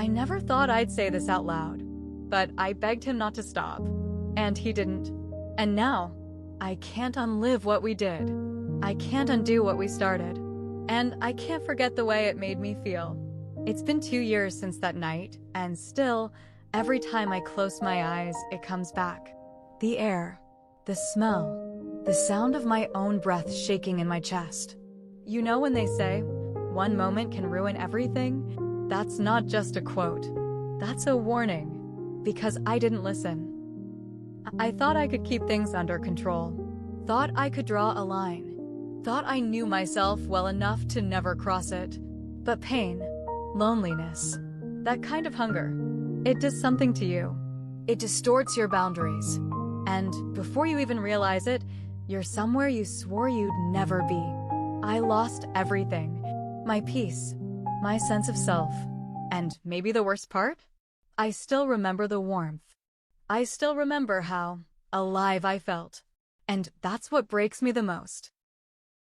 I never thought I'd say this out loud, but I begged him not to stop. And he didn't. And now, I can't unlive what we did. I can't undo what we started. And I can't forget the way it made me feel. It's been 2 years since that night, and still, every time I close my eyes, it comes back. The air, the smell, the sound of my own breath shaking in my chest. You know when they say, one moment can ruin everything? That's not just a quote. That's a warning. Because I didn't listen. I thought I could keep things under control. Thought I could draw a line. Thought I knew myself well enough to never cross it. But pain, loneliness, that kind of hunger, it does something to you. It distorts your boundaries. And before you even realize it, you're somewhere you swore you'd never be. I lost everything. My peace, my sense of self. And maybe the worst part? I still remember the warmth. I still remember how alive I felt. And that's what breaks me the most.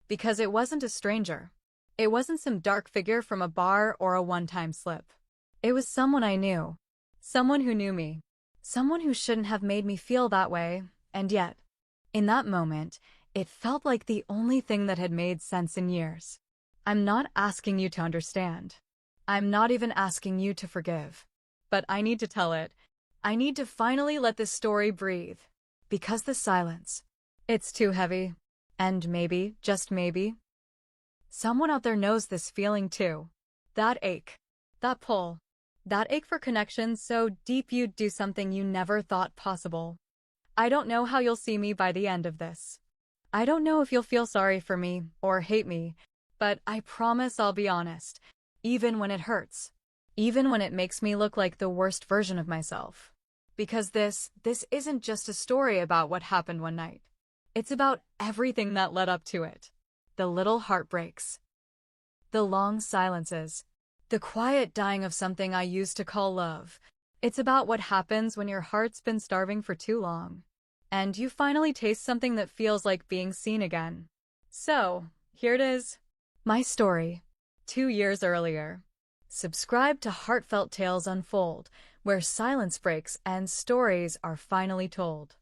Because it wasn't a stranger. It wasn't some dark figure from a bar or a one-time slip. It was someone I knew. Someone who knew me. Someone who shouldn't have made me feel that way, and yet, in that moment, it felt like the only thing that had made sense in years. I'm not asking you to understand. I'm not even asking you to forgive. But I need to tell it. I need to finally let this story breathe. Because the silence, it's too heavy. And maybe, just maybe, someone out there knows this feeling too. That ache. That pull. That ache for connection so deep you'd do something you never thought possible. I don't know how you'll see me by the end of this. I don't know if you'll feel sorry for me or hate me, but I promise I'll be honest, even when it hurts. Even when it makes me look like the worst version of myself. Because this isn't just a story about what happened one night. It's about everything that led up to it. The little heartbreaks. The long silences. The quiet dying of something I used to call love. It's about what happens when your heart's been starving for too long. And you finally taste something that feels like being seen again. So, here it is. My story. 2 years earlier. Subscribe to Heartfelt Tales Unfold, where silence breaks and stories are finally told.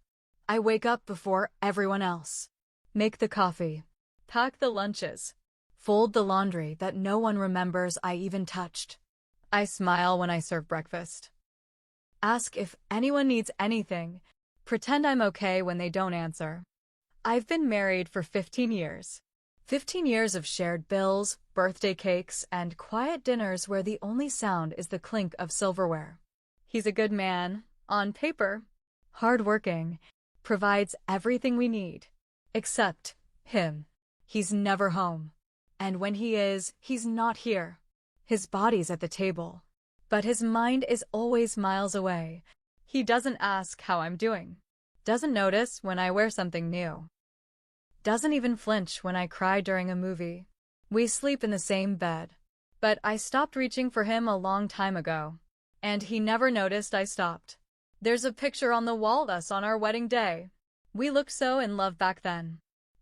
I wake up before everyone else. Make the coffee. Pack the lunches. Fold the laundry that no one remembers I even touched. I smile when I serve breakfast. Ask if anyone needs anything. Pretend I'm okay when they don't answer. I've been married for 15 years. 15 years of shared bills, birthday cakes, and quiet dinners where the only sound is the clink of silverware. He's a good man, on paper, hardworking, provides everything we need. Except him. He's never home. And when he is, he's not here. His body's at the table. But his mind is always miles away. He doesn't ask how I'm doing. Doesn't notice when I wear something new. Doesn't even flinch when I cry during a movie. We sleep in the same bed. But I stopped reaching for him a long time ago. And he never noticed I stopped. There's a picture on the wall of us on our wedding day. We looked so in love back then.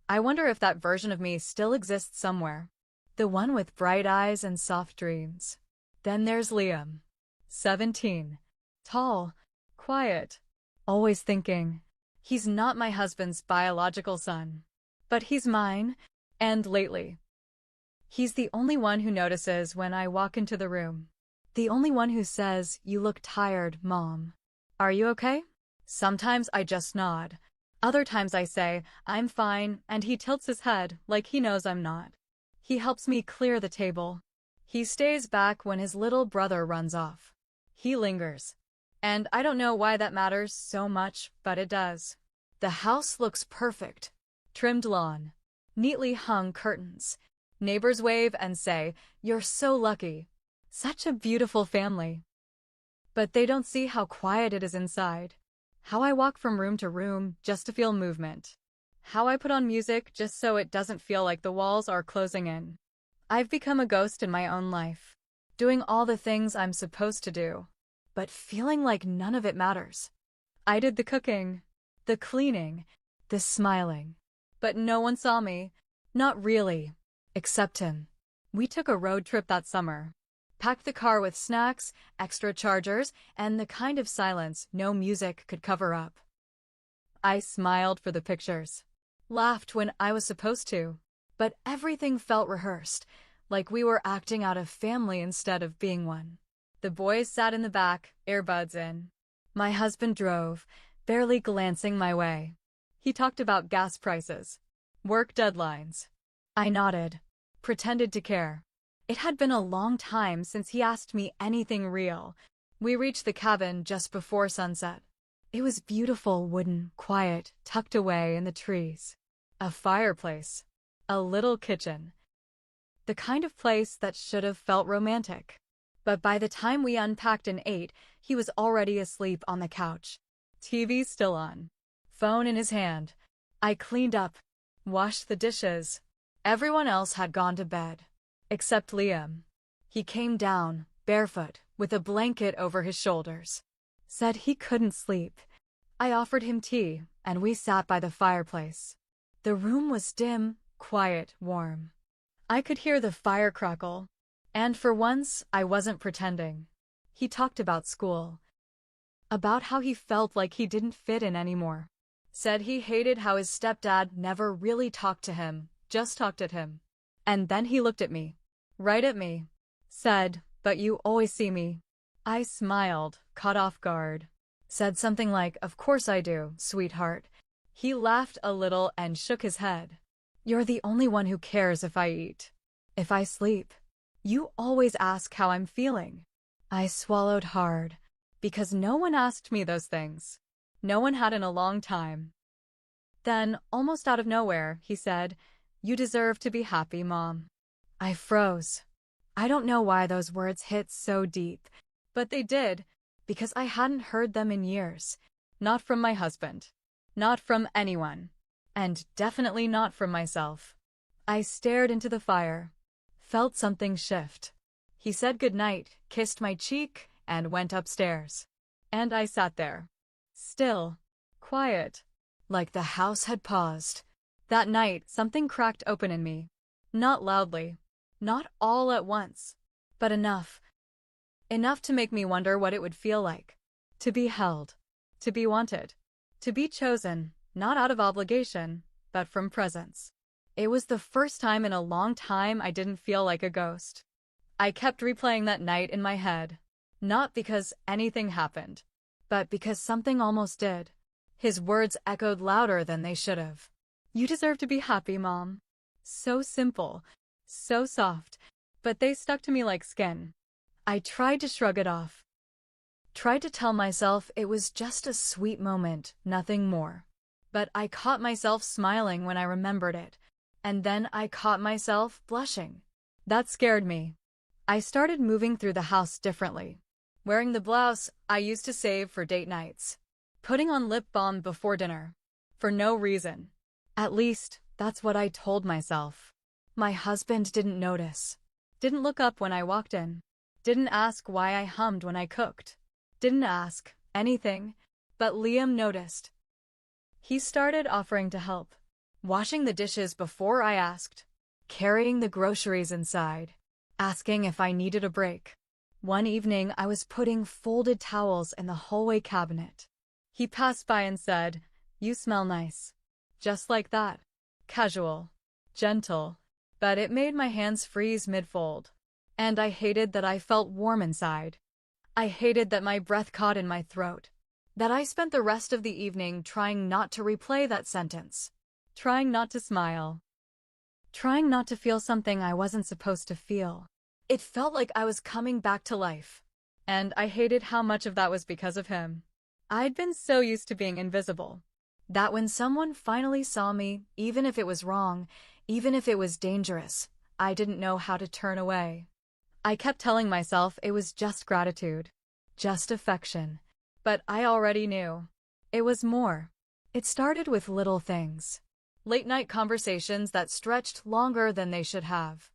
I wonder if that version of me still exists somewhere. The one with bright eyes and soft dreams. Then there's Liam. 17. Tall. Quiet. Always thinking. He's not my husband's biological son. But he's mine. And lately. He's the only one who notices when I walk into the room. The only one who says, "You look tired, Mom. Are you okay?" Sometimes I just nod. Other times I say, "I'm fine," and he tilts his head like he knows I'm not. He helps me clear the table. He stays back when his little brother runs off. He lingers. And I don't know why that matters so much, but it does. The house looks perfect. Trimmed lawn. Neatly hung curtains. Neighbors wave and say, "You're so lucky. Such a beautiful family." But they don't see how quiet it is inside. How I walk from room to room just to feel movement. How I put on music just so it doesn't feel like the walls are closing in. I've become a ghost in my own life. Doing all the things I'm supposed to do. But feeling like none of it matters. I did the cooking. The cleaning. The smiling. But no one saw me. Not really. Except him. We took a road trip that summer. Packed the car with snacks, extra chargers, and the kind of silence no music could cover up. I smiled for the pictures. Laughed when I was supposed to. But everything felt rehearsed, like we were acting out a family instead of being one. The boys sat in the back, earbuds in. My husband drove, barely glancing my way. He talked about gas prices, work deadlines. I nodded, pretended to care. It had been a long time since he asked me anything real. We reached the cabin just before sunset. It was beautiful, wooden, quiet, tucked away in the trees. A fireplace. A little kitchen. The kind of place that should have felt romantic. But by the time we unpacked and ate, he was already asleep on the couch. TV still on. Phone in his hand. I cleaned up. Washed the dishes. Everyone else had gone to bed. Except Liam. He came down, barefoot, with a blanket over his shoulders. Said he couldn't sleep. I offered him tea, and we sat by the fireplace. The room was dim, quiet, warm. I could hear the fire crackle, and for once I wasn't pretending. He talked about school. About how he felt like he didn't fit in anymore. Said he hated how his stepdad never really talked to him, just talked at him. And then he looked at me. Right at me. Said, "But you always see me." I smiled, caught off guard. Said something like, "Of course I do, sweetheart." He laughed a little and shook his head. "You're the only one who cares if I eat. If I sleep. You always ask how I'm feeling." I swallowed hard, because no one asked me those things. No one had in a long time. Then, almost out of nowhere, he said, "You deserve to be happy, Mom." I froze. I don't know why those words hit so deep, but they did, because I hadn't heard them in years. Not from my husband. Not from anyone. And definitely not from myself. I stared into the fire. Felt something shift. He said goodnight, kissed my cheek, and went upstairs. And I sat there. Still. Quiet. Like the house had paused. That night, something cracked open in me. Not loudly. Not all at once. But enough. Enough to make me wonder what it would feel like. To be held. To be wanted. To be chosen, not out of obligation, but from presence. It was the first time in a long time I didn't feel like a ghost. I kept replaying that night in my head. Not because anything happened, but because something almost did. His words echoed louder than they should have. "You deserve to be happy, Mom." So simple. So soft. But they stuck to me like skin. I tried to shrug it off. Tried to tell myself it was just a sweet moment, nothing more. But I caught myself smiling when I remembered it. And then I caught myself blushing. That scared me. I started moving through the house differently. Wearing the blouse I used to save for date nights. Putting on lip balm before dinner. For no reason. At least, that's what I told myself. My husband didn't notice. Didn't look up when I walked in. Didn't ask why I hummed when I cooked. Didn't ask anything, but Liam noticed. He started offering to help. Washing the dishes before I asked. Carrying the groceries inside. Asking if I needed a break. One evening I was putting folded towels in the hallway cabinet. He passed by and said, "You smell nice." Just like that. Casual. Gentle. But it made my hands freeze mid-fold. And I hated that I felt warm inside. I hated that my breath caught in my throat. That I spent the rest of the evening trying not to replay that sentence. Trying not to smile. Trying not to feel something I wasn't supposed to feel. It felt like I was coming back to life. And I hated how much of that was because of him. I'd been so used to being invisible. That when someone finally saw me, even if it was wrong, even if it was dangerous, I didn't know how to turn away. I kept telling myself it was just gratitude. Just affection. But I already knew. It was more. It started with little things. Late-night conversations that stretched longer than they should have.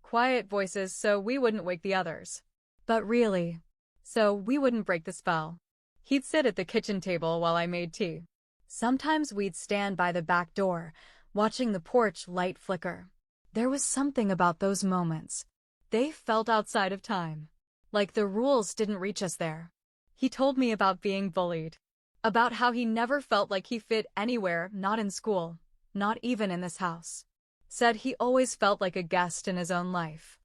Quiet voices so we wouldn't wake the others. But really, so we wouldn't break the spell. He'd sit at the kitchen table while I made tea. Sometimes we'd stand by the back door, watching the porch light flicker. There was something about those moments. They felt outside of time. Like the rules didn't reach us there. He told me about being bullied. About how he never felt like he fit anywhere, not in school, not even in this house. Said he always felt like a guest in his own life.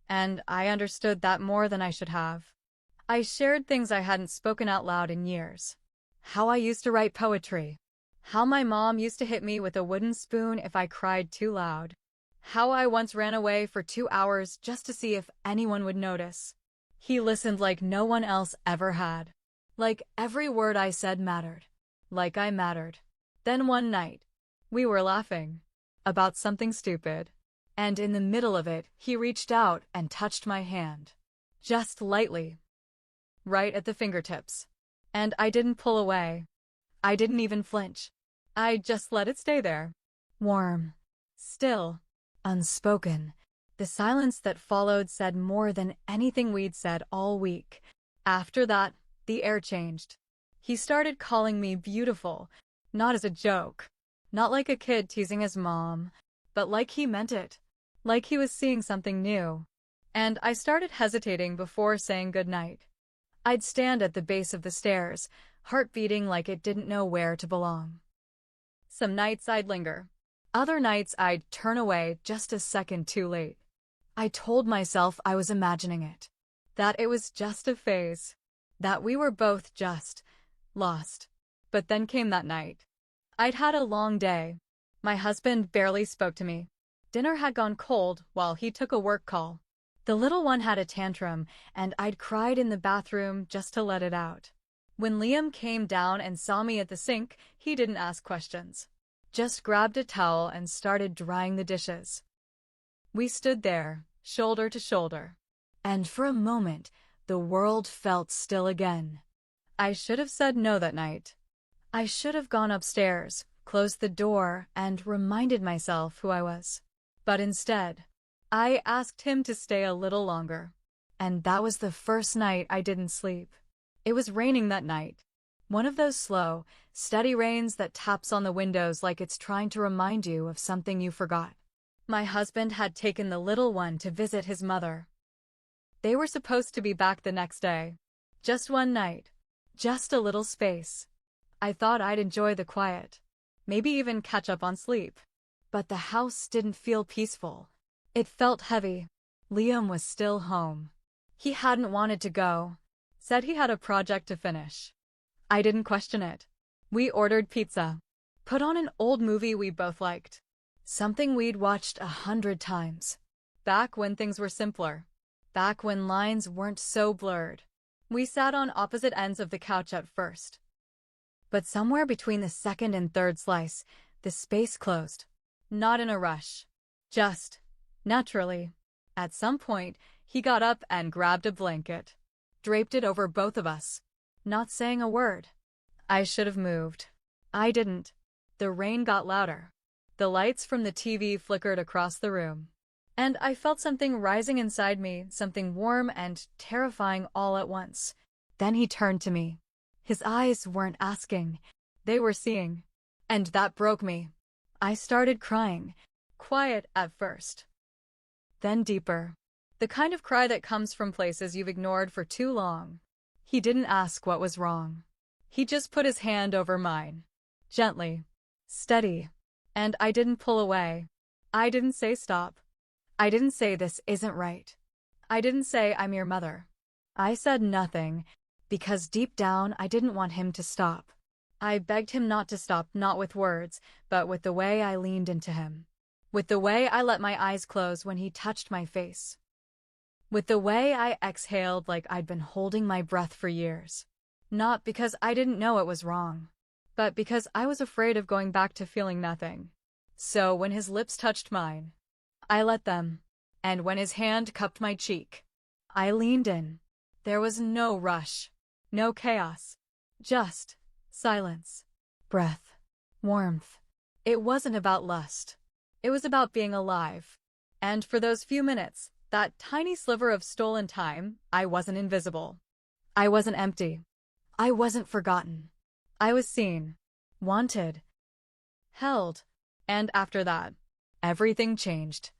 And I understood that more than I should have. I shared things I hadn't spoken out loud in years. How I used to write poetry. How my mom used to hit me with a wooden spoon if I cried too loud. How I once ran away for 2 hours just to see if anyone would notice. He listened like no one else ever had. Like every word I said mattered. Like I mattered. Then one night, we were laughing about something stupid. And in the middle of it, he reached out and touched my hand. Just lightly. Right at the fingertips. And I didn't pull away. I didn't even flinch. I just let it stay there. Warm. Still. Unspoken. The silence that followed said more than anything we'd said all week. After that, the air changed. He started calling me beautiful, not as a joke. Not like a kid teasing his mom, but like he meant it. Like he was seeing something new. And I started hesitating before saying goodnight. I'd stand at the base of the stairs, heart beating like it didn't know where to belong. Some nights I'd linger. Other nights I'd turn away just a second too late. I told myself I was imagining it. That it was just a phase. That we were both just lost. But then came that night. I'd had a long day. My husband barely spoke to me. Dinner had gone cold while he took a work call. The little one had a tantrum, and I'd cried in the bathroom just to let it out. When Liam came down and saw me at the sink, he didn't ask questions. Just grabbed a towel and started drying the dishes. We stood there, shoulder to shoulder. And for a moment, the world felt still again. I should have said no that night. I should have gone upstairs, closed the door, and reminded myself who I was. But instead, I asked him to stay a little longer. And that was the first night I didn't sleep. It was raining that night. One of those slow, steady rains that taps on the windows like it's trying to remind you of something you forgot. My husband had taken the little one to visit his mother. They were supposed to be back the next day. Just one night. Just a little space. I thought I'd enjoy the quiet. Maybe even catch up on sleep. But the house didn't feel peaceful. It felt heavy. Liam was still home. He hadn't wanted to go. Said he had a project to finish. I didn't question it. We ordered pizza. Put on an old movie we both liked. Something we'd watched 100 times. Back when things were simpler. Back when lines weren't so blurred. We sat on opposite ends of the couch at first. But somewhere between the second and third slice, the space closed. Not in a rush. Just naturally. At some point, he got up and grabbed a blanket. Draped it over both of us. Not saying a word. I should have moved. I didn't. The rain got louder. The lights from the TV flickered across the room. And I felt something rising inside me, something warm and terrifying all at once. Then he turned to me. His eyes weren't asking. They were seeing. And that broke me. I started crying. Quiet at first. Then deeper. The kind of cry that comes from places you've ignored for too long. He didn't ask what was wrong. He just put his hand over mine. Gently. Steady. And I didn't pull away. I didn't say stop. I didn't say this isn't right. I didn't say I'm your mother. I said nothing, because deep down I didn't want him to stop. I begged him not to stop, not with words, but with the way I leaned into him. With the way I let my eyes close when he touched my face. With the way I exhaled like I'd been holding my breath for years. Not because I didn't know it was wrong, but because I was afraid of going back to feeling nothing. So when his lips touched mine, I let them. And when his hand cupped my cheek, I leaned in. There was no rush, no chaos, just silence, breath, warmth. It wasn't about lust. It was about being alive. And for those few minutes, that tiny sliver of stolen time, I wasn't invisible. I wasn't empty. I wasn't forgotten. I was seen, wanted, held. And after that, everything changed.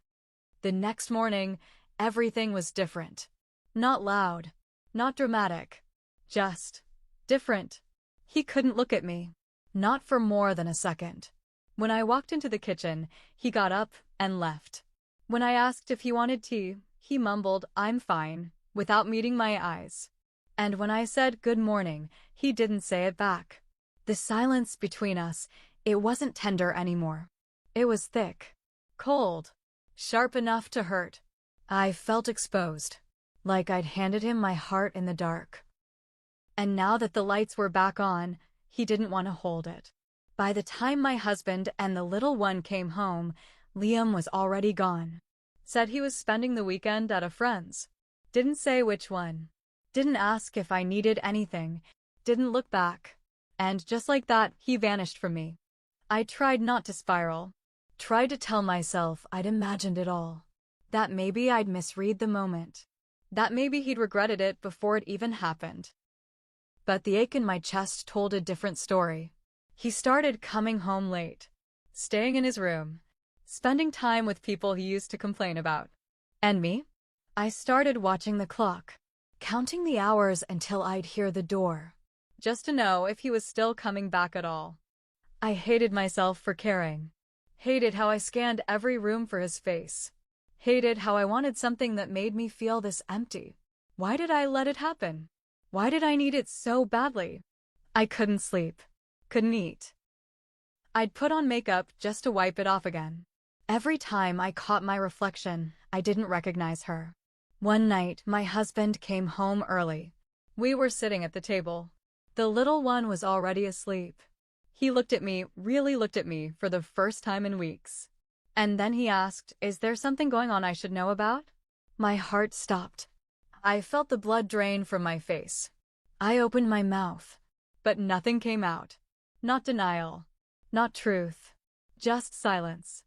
The next morning, everything was different. Not loud, not dramatic, just different. He couldn't look at me, not for more than a second. When I walked into the kitchen, he got up and left. When I asked if he wanted tea, he mumbled, "I'm fine," without meeting my eyes. And when I said good morning, he didn't say it back. The silence between us, it wasn't tender anymore. It was thick, cold, sharp enough to hurt. I felt exposed, like I'd handed him my heart in the dark. And now that the lights were back on, he didn't want to hold it. By the time my husband and the little one came home, Liam was already gone. Said he was spending the weekend at a friend's. Didn't say which one. Didn't ask if I needed anything. Didn't look back. And just like that, he vanished from me. I tried not to spiral. Tried to tell myself I'd imagined it all. That maybe I'd misread the moment. That maybe he'd regretted it before it even happened. But the ache in my chest told a different story. He started coming home late, staying in his room, spending time with people he used to complain about. And me? I started watching the clock, counting the hours until I'd hear the door, just to know if he was still coming back at all. I hated myself for caring. Hated how I scanned every room for his face. Hated how I wanted something that made me feel this empty. Why did I let it happen? Why did I need it so badly? I couldn't sleep. Couldn't eat. I'd put on makeup just to wipe it off again. Every time I caught my reflection, I didn't recognize her. One night, my husband came home early. We were sitting at the table. The little one was already asleep. He looked at me, really looked at me, for the first time in weeks. And then he asked, "Is there something going on I should know about?" My heart stopped. I felt the blood drain from my face. I opened my mouth, but nothing came out. Not denial, not truth, just silence.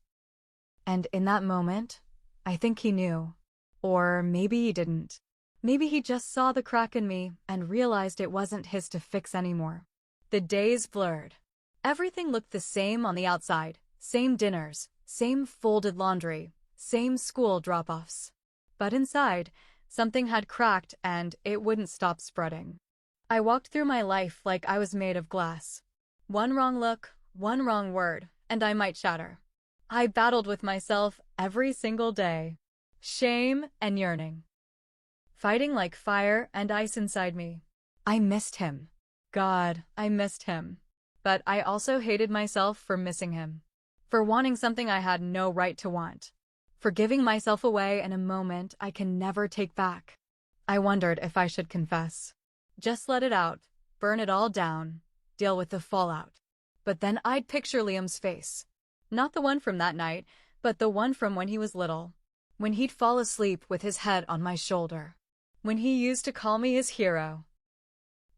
And in that moment, I think he knew. Or maybe he didn't. Maybe he just saw the crack in me and realized it wasn't his to fix anymore. The days blurred. Everything looked the same on the outside. Same dinners, same folded laundry, same school drop-offs. But inside, something had cracked and it wouldn't stop spreading. I walked through my life like I was made of glass. One wrong look, one wrong word, and I might shatter. I battled with myself every single day. Shame and yearning. Fighting like fire and ice inside me. I missed him. God, I missed him. But I also hated myself for missing him. For wanting something I had no right to want. For giving myself away in a moment I can never take back. I wondered if I should confess. Just let it out, burn it all down, deal with the fallout. But then I'd picture Liam's face. Not the one from that night, but the one from when he was little. When he'd fall asleep with his head on my shoulder. When he used to call me his hero.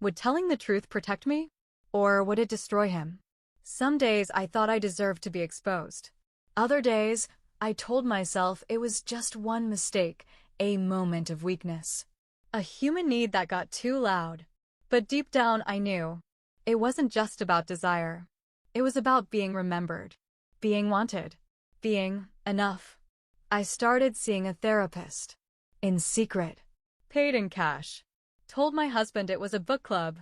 Would telling the truth protect me? Or would it destroy him? Some days I thought I deserved to be exposed. Other days, I told myself it was just one mistake, a moment of weakness. A human need that got too loud. But deep down I knew. It wasn't just about desire. It was about being remembered. Being wanted. Being enough. I started seeing a therapist. In secret. Paid in cash. Told my husband it was a book club.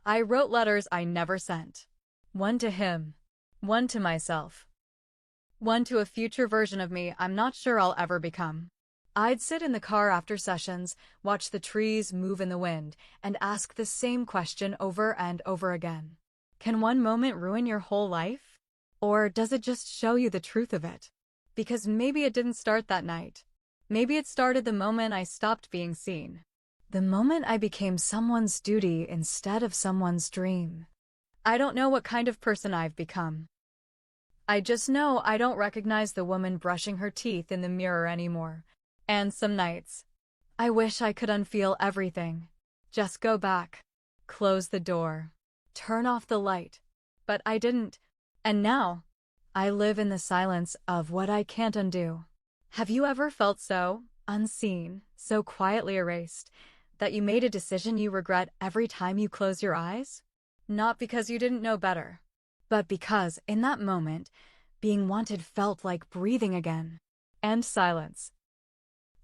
I wrote letters I never sent. One to him. One to myself. One to a future version of me I'm not sure I'll ever become. I'd sit in the car after sessions, watch the trees move in the wind, and ask the same question over and over again. Can one moment ruin your whole life? Or does it just show you the truth of it? Because maybe it didn't start that night. Maybe it started the moment I stopped being seen. The moment I became someone's duty instead of someone's dream. I don't know what kind of person I've become. I just know I don't recognize the woman brushing her teeth in the mirror anymore. And some nights, I wish I could unfeel everything. Just go back. Close the door. Turn off the light. But I didn't. And now, I live in the silence of what I can't undo. Have you ever felt so unseen, so quietly erased, that you made a decision you regret every time you close your eyes? Not because you didn't know better, but because, in that moment, being wanted felt like breathing again. And silence.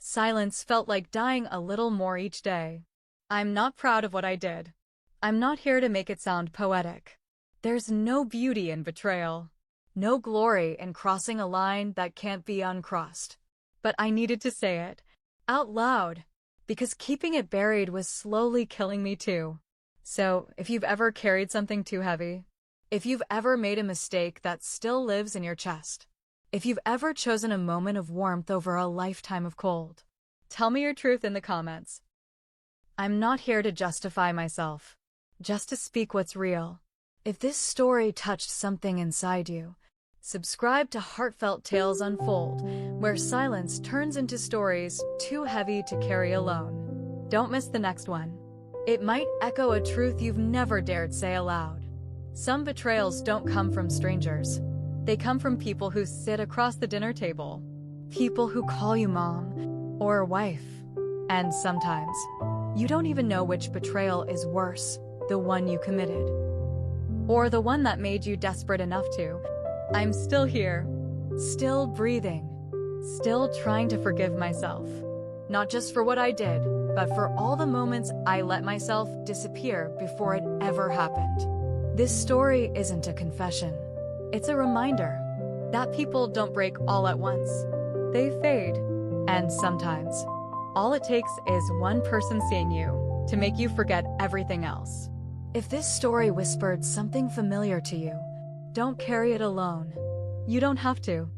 Silence felt like dying a little more each day. I'm not proud of what I did. I'm not here to make it sound poetic. There's no beauty in betrayal. No glory in crossing a line that can't be uncrossed. But I needed to say it, out loud, because keeping it buried was slowly killing me too. So, if you've ever carried something too heavy, if you've ever made a mistake that still lives in your chest, if you've ever chosen a moment of warmth over a lifetime of cold, tell me your truth in the comments. I'm not here to justify myself, just to speak what's real. If this story touched something inside you, subscribe to Heartfelt Tales Unfold, where silence turns into stories too heavy to carry alone. Don't miss the next one. It might echo a truth you've never dared say aloud. Some betrayals don't come from strangers. They come from people who sit across the dinner table, people who call you mom or wife. And sometimes, you don't even know which betrayal is worse, the one you committed, or the one that made you desperate enough to. I'm still here, still breathing, still trying to forgive myself. Not just for what I did, but for all the moments I let myself disappear before it ever happened. This story isn't a confession. It's a reminder that people don't break all at once. They fade. And sometimes, all it takes is one person seeing you to make you forget everything else. If this story whispered something familiar to you, don't carry it alone. You don't have to.